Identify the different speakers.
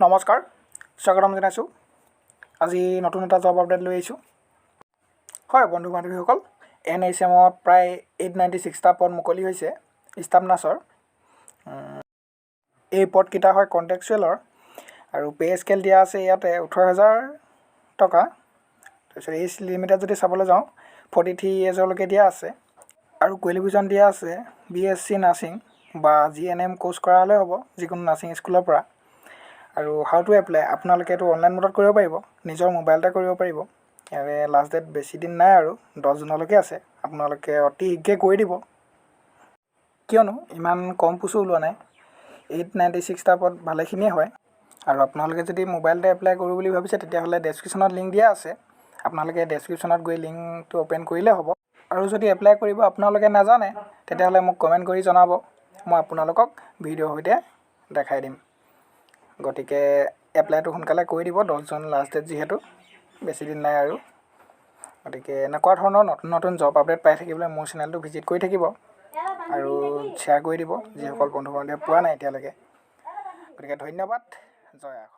Speaker 1: নমস্কাৰ, স্বাগতম জনাইছোঁ। আজি নতুন এটা জব আপডেট লৈ আহিছোঁ। হয় বন্ধু বান্ধৱীসকল, NHMত প্ৰায় 896টা পদ মুকলি হৈছে ষ্টাফ নাৰ্ছৰ। এই পদকেইটা হয় কণ্ট্ৰেকচুৱেলৰ আৰু পে স্কেল দিয়া আছে ইয়াতে 18,000 টকা। তাৰপিছত এজ লিমিটেড যদি চাবলৈ যাওঁ 43 ইয়েৰ্ছলৈকে দিয়া আছে আৰু কোৱালিফিকেশ্যন দিয়া আছে BSc নাৰ্ছিং বা GNM কোৰ্চ কৰা হ'লে হ'ব যিকোনো নাৰ্ছিং স্কুলৰ পৰা। আৰু হাউ টু এপ্লাই আপোনালোকে এইটো অনলাইন মোডত কৰিব পাৰিব, নিজৰ মোবাইলতে কৰিব পাৰিব। ইয়াৰে লাষ্ট ডেট বেছি দিন নাই আৰু 10 জুনলৈকে আছে। আপোনালোকে অতি শীঘ্ৰে কৰি দিব, কিয়নো ইমান কম পোষ্টো ওলোৱা নাই। 896টা পদ ভালেখিনিয়ে হয়। আৰু আপোনালোকে যদি মোবাইলতে এপ্লাই কৰোঁ বুলি ভাবিছে তেতিয়াহ'লে ডেছক্ৰিপশ্যনত লিংক দিয়া আছে। আপোনালোকে ডেছক্ৰিপশ্যনত গৈ লিংকটো অ'পেন কৰিলে হ'ব। আৰু যদি এপ্লাই কৰিব আপোনালোকে নাজানে তেতিয়াহ'লে মোক কমেণ্ট কৰি জনাব, মই আপোনালোকক ভিডিঅ'ৰ সৈতে দেখাই দিম। গতিকে এপ্লাইটো সোনকালে কৰি দিব, 10 জুন লাষ্ট ডেট যিহেতু, বেছি দিন নাই আৰু। গতিকে এনেকুৱা ধৰণৰ নতুন নতুন জব আপডেট পাই থাকিবলৈ মোৰ চেনেলটো ভিজিট কৰি থাকিব আৰু শ্বেয়াৰ কৰি দিব যিসকল বন্ধু বান্ধৱে পোৱা নাই এতিয়ালৈকে। গতিকে ধন্যবাদ, জয় আশা।